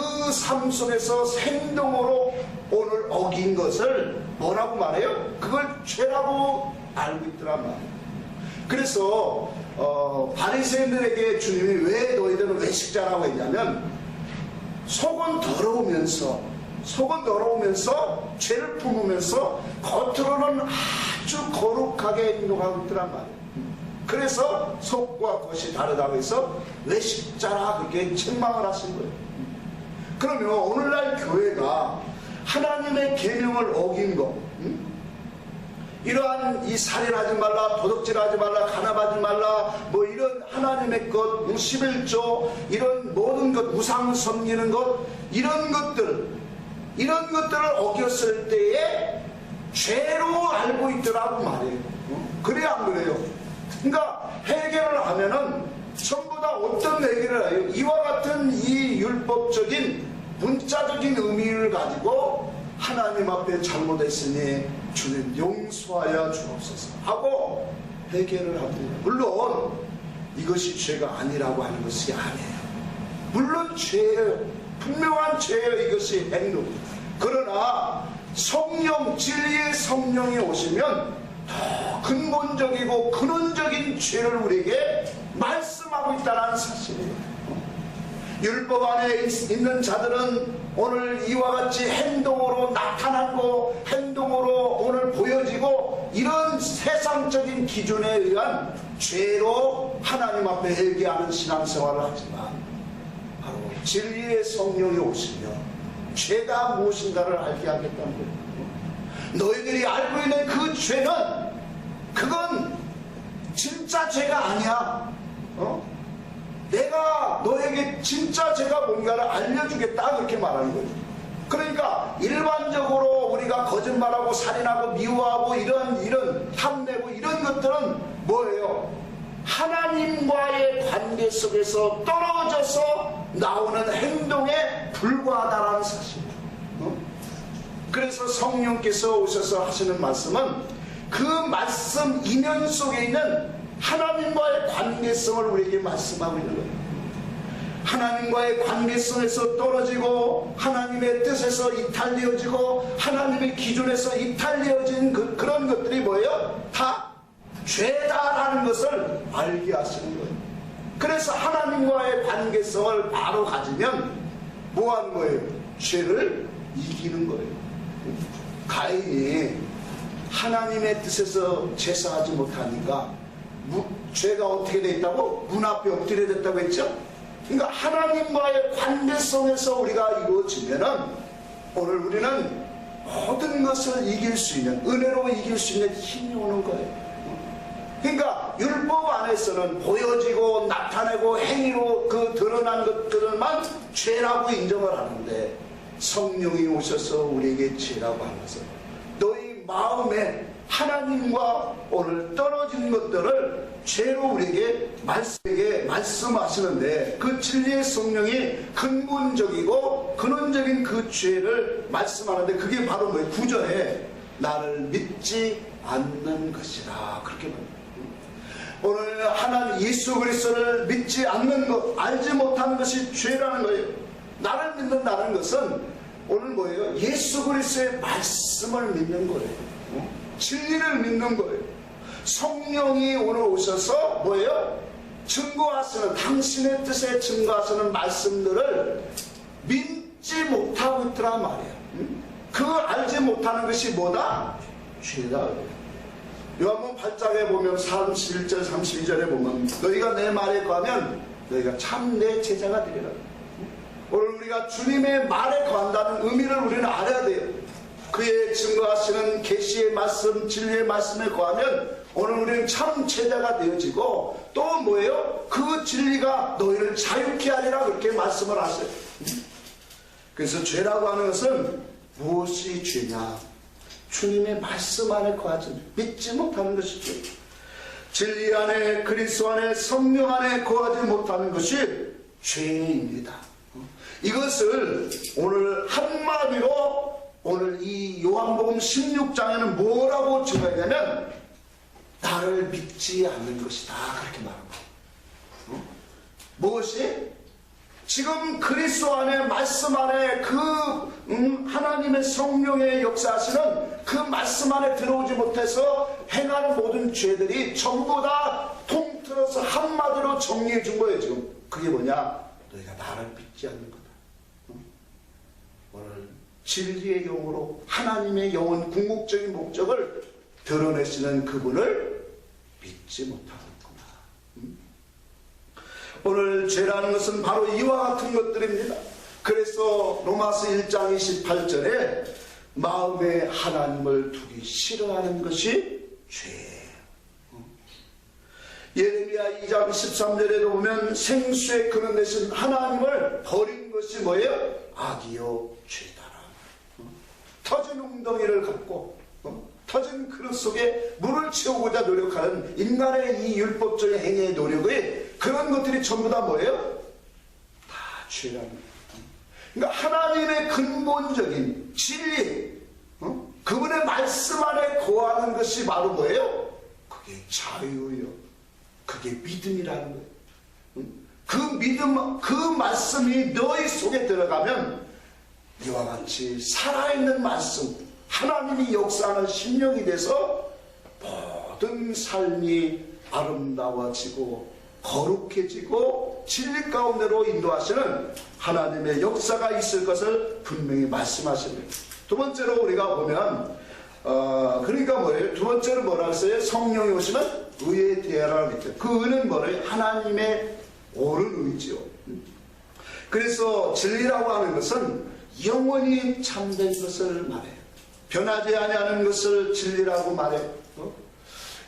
A: 삶 속에서 행동으로 오늘 어긴 것을 뭐라고 말해요? 그걸 죄라고 알고 있더란 말이에요. 그래서 바리새인들에게 주님이 왜 너희들은 외식자라고 했냐면 속은 더러우면서 죄를 품으면서 겉으로는 아주 거룩하게 행동하고 있더란 말이에요. 그래서 속과 겉이 다르다고 해서 외식자라 그렇게 책망을 하신 거예요. 그러면 오늘날 교회가 하나님의 계명을 어긴 거, 이러한 이 살인하지 말라, 도둑질하지 말라, 간압하지 말라, 뭐 이런 하나님의 것, 11조, 이런 모든 것, 우상 섬기는 것, 이런 것들을 어겼을 때에 죄로 알고 있더라고 말이에요. 그래야 안 그래요? 그러니까 해결을 하면은 전부 다 어떤 얘기를 해요? 이와 같은 이 율법적인 문자적인 의미를 가지고 하나님 앞에 잘못했으니 주님 용서하여 주옵소서 하고 해결을 합니다. 물론 이것이 죄가 아니라고 하는 것이 아니에요. 물론 죄예요. 분명한 죄예요. 이것이 행동. 그러나 성령, 진리의 성령이 오시면 더 근본적이고 근원적인 죄를 우리에게 말씀하고 있다는 사실이에요. 율법 안에 있는 자들은 오늘 이와 같이 행동으로 나타나고 행동으로 오늘 보여지고 이런 세상적인 기준에 의한 죄로 하나님 앞에 회개하는 신앙생활을 하지만 바로 진리의 성령이 오시면 죄가 무엇인가를 알게 하겠다는 거예요. 너희들이 알고 있는 그 죄는 그건 진짜 죄가 아니야. 내가 너에게 진짜 죄가 뭔가를 알려주겠다 그렇게 말하는 거예요. 그러니까 일반적으로 우리가 거짓말하고 살인하고 미워하고 이런 탐내고 이런 것들은 뭐예요? 하나님과의 관계 속에서 떨어져서 나오는 행동에 불과하다는 사실이에요. 그래서 성령께서 오셔서 하시는 말씀은 그 말씀 이면 속에 있는 하나님과의 관계성을 우리에게 말씀하고 있는 거예요. 하나님과의 관계성에서 떨어지고 하나님의 뜻에서 이탈되어지고 하나님의 기준에서 이탈되어진 그런 것들이 뭐예요? 다 죄다라는 것을 알게 하시는 거예요. 그래서 하나님과의 관계성을 바로 가지면 뭐 하는 거예요? 죄를 이기는 거예요. 가인이 하나님의 뜻에서 제사하지 못하니까 죄가 어떻게 돼 있다고? 문 앞에 엎드려 됐다고 했죠? 그러니까 하나님과의 관계성에서 우리가 이루어지면은 오늘 우리는 모든 것을 이길 수 있는, 은혜로 이길 수 있는 힘이 오는 거예요. 그러니까 율법 안에서는 보여지고 나타내고 행위로 그 드러난 것들만 죄라고 인정을 하는데, 성령이 오셔서 우리에게 죄라고 하는 것은 너희 마음에 하나님과 오늘 떨어진 것들을 죄로 우리에게 말씀하시는데, 그 진리의 성령이 근본적이고 근원적인 그 죄를 말씀하는데, 그게 바로 뭐예요? 9절에 나를 믿지 않는 것이라, 그렇게 말합니다. 오늘 하나님 예수 그리스도를 믿지 않는 것, 알지 못하는 것이 죄라는 거예요. 나를 믿는다는 것은 오늘 뭐예요? 예수 그리스도의 말씀을 믿는 거예요. 진리를 믿는 거예요. 성령이 오늘 오셔서 뭐예요? 증거하시는, 당신의 뜻에 증거하시는 말씀들을 믿지 못하고 있더란 말이에요. 그 알지 못하는 것이 뭐다? 죄다. 요한복음 8장에 보면 31절 32절에 보면 너희가 내 말에 거하면 너희가 참 내 제자가 되리라. 오늘 우리가 주님의 말에 거한다는 의미를 우리는 알아야 돼요. 그의 증거하시는 계시의 말씀, 진리의 말씀에 거하면 오늘 우리는 참 제자가 되어지고, 또 뭐예요? 그 진리가 너희를 자유케 하리라, 그렇게 말씀을 하세요. 그래서 죄라고 하는 것은 무엇이 죄냐? 주님의 말씀 안에 거하지 믿지 못하는 것이죠. 진리 안에, 그리스도 안에, 성령 안에 거하지 못하는 것이 죄입니다. 이것을 오늘 한마디로 오늘 이 요한복음 16장에는 뭐라고 증거하냐면 나를 믿지 않는 것이다, 그렇게 말합니다. 무엇이? 지금 그리스도 안에, 말씀 안에 그 하나님의 성령의 역사하시는 그 말씀 안에 들어오지 못해서 행하는 모든 죄들이 전부 다 통틀어서 한마디로 정리해 준 거예요. 지금 그게 뭐냐? 너희가 나를 믿지 않는 거다. 오늘 진리의 영으로 하나님의 영원 궁극적인 목적을 드러내시는 그분을 믿지 못하는구나. 오늘 죄라는 것은 바로 이와 같은 것들입니다. 그래서 로마서 1장 28절에 마음에 하나님을 두기 싫어하는 것이 죄예요. 예레미야 2장 13절에도 보면 생수의 근원 되신 하나님을 버린 것이 뭐예요? 악이요 죄다라. 터진 웅덩이를 갖고 터진 그릇 속에 물을 채우고자 노력하는 인간의 이 율법적인 행위의 노력의 그런 것들이 전부 다 뭐예요? 다 죄라는 거예요. 그러니까 하나님의 근본적인 진리, 그분의 말씀 안에 거하는 것이 바로 뭐예요? 그게 자유요, 그게 믿음이라는 거예요. 그 믿음, 그 말씀이 너희 속에 들어가면 이와 같이 살아있는 말씀, 하나님이 역사하는 심령이 돼서 모든 삶이 아름다워지고 거룩해지고 진리 가운데로 인도하시는 하나님의 역사가 있을 것을 분명히 말씀하십니다. 두 번째로 우리가 보면 그러니까 뭐예요? 두 번째로 뭐라 했어요? 성령이 오시면 의에 대하라고 했죠. 그 의는 뭐예요? 하나님의 옳은 의지요. 그래서 진리라고 하는 것은 영원히 참된 것을 말해요. 변하지 아니하는 것을 진리라고 말해요.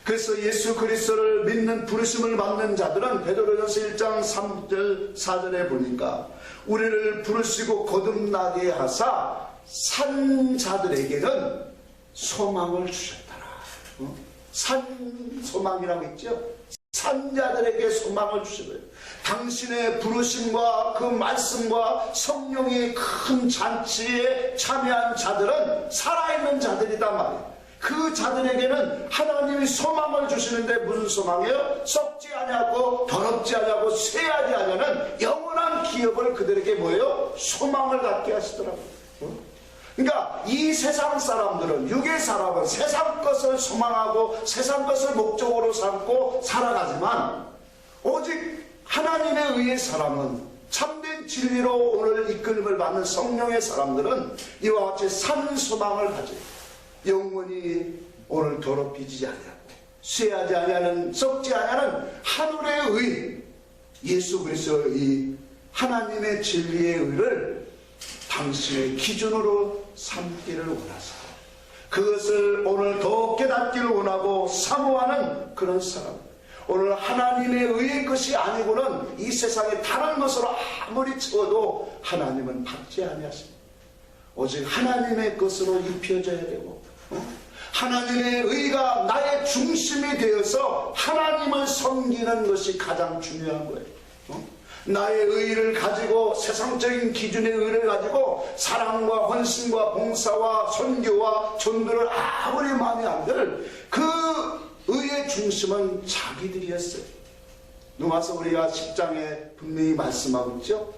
A: 그래서 예수 그리스도를 믿는 부르심을 받는 자들은 베드로전서 1장 3절 4절에 보니까 우리를 부르시고 거듭나게 하사 산 자들에게는 소망을 주셨더라. 산 소망이라고 했죠. 산 자들에게 소망을 주셨어요. 당신의 부르심과 그 말씀과 성령의 큰 잔치에 참여한 자들은 살아있는 자들이단 말이에요. 그 자들에게는 하나님이 소망을 주시는데 무슨 소망이에요? 썩지 아니하고 더럽지 아니하고 쇠하지 아니하는 영원한 기업을 그들에게 뭐예요? 소망을 갖게 하시더라고요. 그러니까 이 세상 사람들은, 육의 사람은 세상 것을 소망하고 세상 것을 목적으로 삼고 살아가지만 오직 하나님의 의의 사람은, 참된 진리로 오늘 이끌림을 받는 성령의 사람들은 이와 같이 산 소망을 가져요. 영원히 오늘 더럽히지 아니하고 쇠하지 아니하는, 썩지 아니하는 하늘의 의, 예수 그리스도의 이 하나님의 진리의 의를 당신의 기준으로 삼기를 원하시고 그것을 오늘 더 깨닫기를 원하고 사모하는 그런 사람, 오늘 하나님의 의의 것이 아니고는 이 세상에 다른 것으로 아무리 채워도 하나님은 받지 아니하십니다. 오직 하나님의 것으로 입혀져야 되고 하나님의 의가 나의 중심이 되어서 하나님을 섬기는 것이 가장 중요한 거예요. 나의 의를 가지고 세상적인 기준의 의를 가지고 사랑과 헌신과 봉사와 선교와 전도를 아무리 많이 한들 그 의의 중심은 자기들이었어요. 누가서 우리가 10장에 분명히 말씀하고 있죠.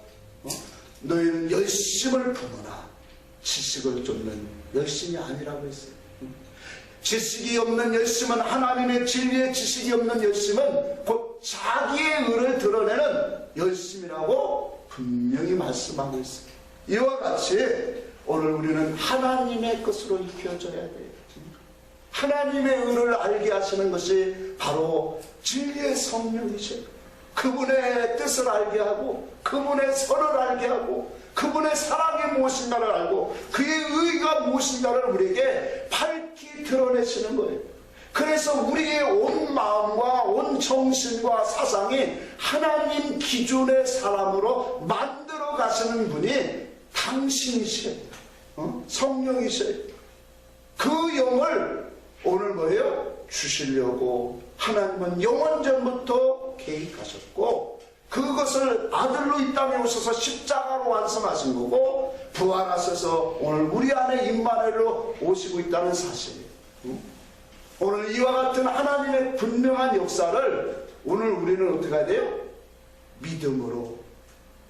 A: 너희는 열심을 품으나 지식을 쫓는 열심이 아니라고 했어요. 지식이 없는 열심은, 하나님의 진리의 지식이 없는 열심은 곧 자기의 의를 드러내는 열심이라고 분명히 말씀하고 있어요. 이와 같이 오늘 우리는 하나님의 것으로 익혀져야 돼요. 하나님의 의를 알게 하시는 것이 바로 진리의 성령이죠. 그분의 뜻을 알게 하고 그분의 선을 알게 하고 그분의 사랑이 무엇인가를 알고 그의 의가 무엇인가를 우리에게 밝히 드러내시는 거예요. 그래서 우리의 온 마음과 온 정신과 사상이 하나님 기준의 사람으로 만들어 가시는 분이 당신이셔요. 성령이셔요. 그 영을 오늘 뭐예요? 주시려고 하나님은 영원전부터 계획하셨고 그것을 아들로 이 땅에 오셔서 십자가로 완성하신 거고 부활하셔서 오늘 우리 안에 임마누엘로 오시고 있다는 사실이에요. 오늘 이와 같은 하나님의 분명한 역사를 오늘 우리는 어떻게 해야 돼요? 믿음으로,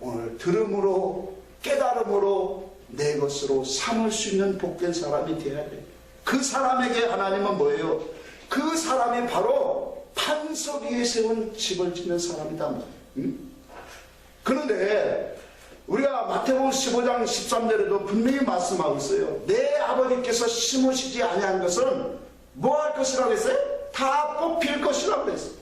A: 오늘 들음으로, 깨달음으로 내 것으로 삼을 수 있는 복된 사람이 되어야 돼요. 그 사람에게 하나님은 뭐예요? 그 사람이 바로 반석 위에 세운 집을 짓는 사람이다. 그런데 우리가 마태복음 15장 13절에도 분명히 말씀하고 있어요. 내 아버지께서 심으시지 아니한 것은 뭐 할 것이라고 했어요? 다 뽑힐 것이라고 했어요.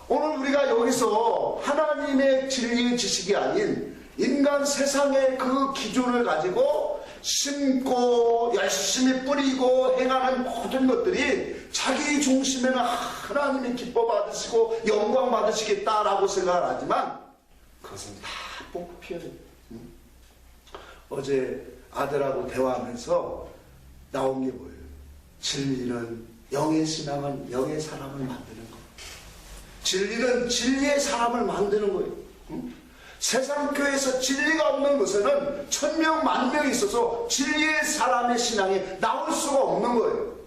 A: 오늘 우리가 여기서 하나님의 진리의 지식이 아닌 인간 세상의 그 기준을 가지고 심고 열심히 뿌리고 행하는 모든 것들이 자기 중심에는 하나님이 기뻐 받으시고 영광 받으시겠다라고 생각을 하지만 그것은 다 뽑혀요. 어제 아들하고 대화하면서 나온 게 뭐예요? 진리는, 영의 신앙은 영의 사람을 만드는 거예요. 진리는 진리의 사람을 만드는 거예요. 세상 교회에서 진리가 없는 곳에는 1000명, 10,000명이 있어서 진리의 사람의 신앙이 나올 수가 없는 거예요.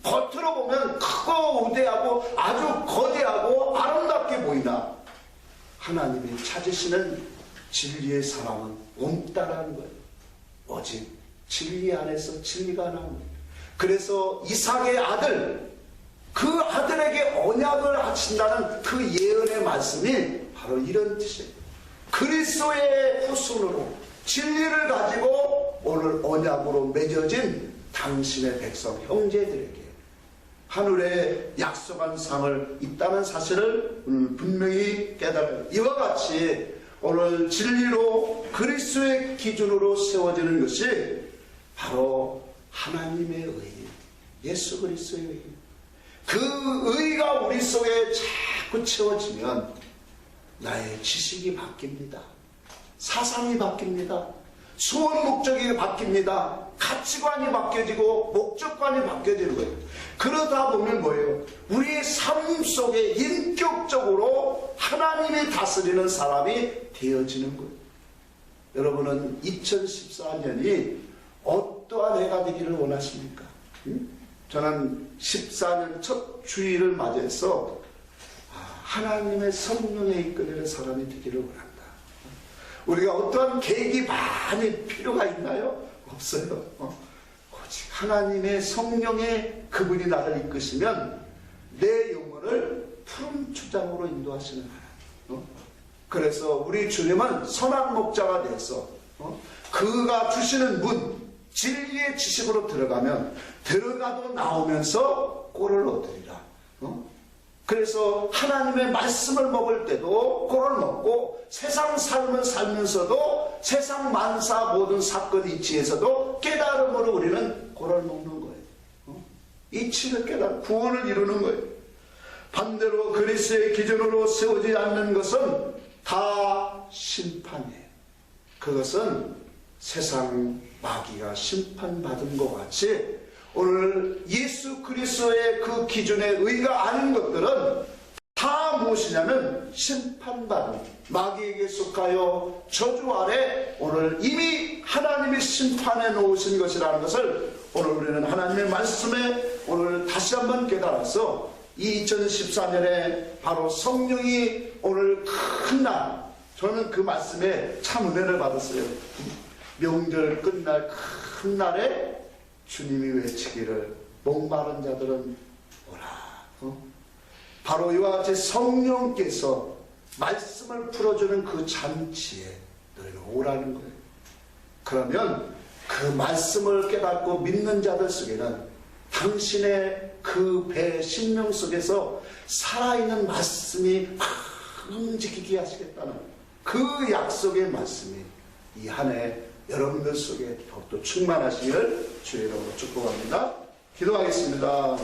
A: 겉으로 보면 크고 우대하고 아주 거대하고 아름답게 보이나 하나님이 찾으시는 진리의 사람은 없다라는 거예요. 오직 진리 안에서 진리가 나오는 거예요. 그래서 이삭의 아들, 그 아들에게 언약을 하신다는 그 예언의 말씀이 바로 이런 뜻이에요. 그리스도의 후손으로 진리를 가지고 오늘 언약으로 맺어진 당신의 백성 형제들에게 하늘에 약속한 상을 있다는 사실을 분명히 깨달아요. 이와 같이 오늘 진리로 그리스도의 기준으로 세워지는 것이 바로 하나님의 의, 예수 그리스도의 의. 그 의가 우리 속에 자꾸 채워지면 나의 지식이 바뀝니다. 사상이 바뀝니다. 소원 목적이 바뀝니다. 가치관이 바뀌어지고 목적관이 바뀌어지는 거예요. 그러다 보면 뭐예요? 우리의 삶 속에 인격적으로 하나님이 다스리는 사람이 되어지는 거예요. 여러분은 2014년이 어떠한 해가 되기를 원하십니까? 저는 14년 첫 주일을 맞이해서 하나님의 성령에 이끌리는 사람이 되기를 원한다. 우리가 어떠한 계획이 많이 필요가 있나요? 없어요. 오직 하나님의 성령에 그분이 나를 이끄시면 내 영혼을 푸른 초장으로 인도하시는 하나님. 그래서 우리 주님은 선한 목자가 돼서 그가 주시는 문, 진리의 지식으로 들어가면 들어가도 나오면서 꼴을 얻으리라. 그래서 하나님의 말씀을 먹을 때도 꼴을 먹고 세상 삶을 살면서도 세상 만사 모든 사건 이치에서도 깨달음으로 우리는 골을 먹는 거예요. 이치를 깨달아 구원을 이루는 거예요. 반대로 그리스도의 기준으로 세우지 않는 것은 다 심판이에요. 그것은 세상 마귀가 심판받은 것 같이 오늘 예수 그리스도의 그 기준에 의가 아닌 것들은 다 무엇이냐면 심판받은 마귀에게 속하여 저주 아래 오늘 이미 하나님이 심판해 놓으신 것이라는 것을 오늘 우리는 하나님의 말씀에 오늘 다시 한번 깨달아서 2014년에 바로 성령이 오늘 큰 날, 저는 그 말씀에 참 은혜를 받았어요. 명절 끝날 큰 날에 주님이 외치기를 목마른 자들은 오라. 바로 이와 같이 성령께서 말씀을 풀어주는 그 잔치에 너희는 오라는 거예요. 그러면 그 말씀을 깨닫고 믿는 자들 속에는 당신의 그 배 심령 속에서 살아있는 말씀이 막 움직이게 하시겠다는 그 약속의 말씀이 이 한 해 여러분들 속에 더욱더 충만하시기를 주의 이름으로 축복합니다. 기도하겠습니다.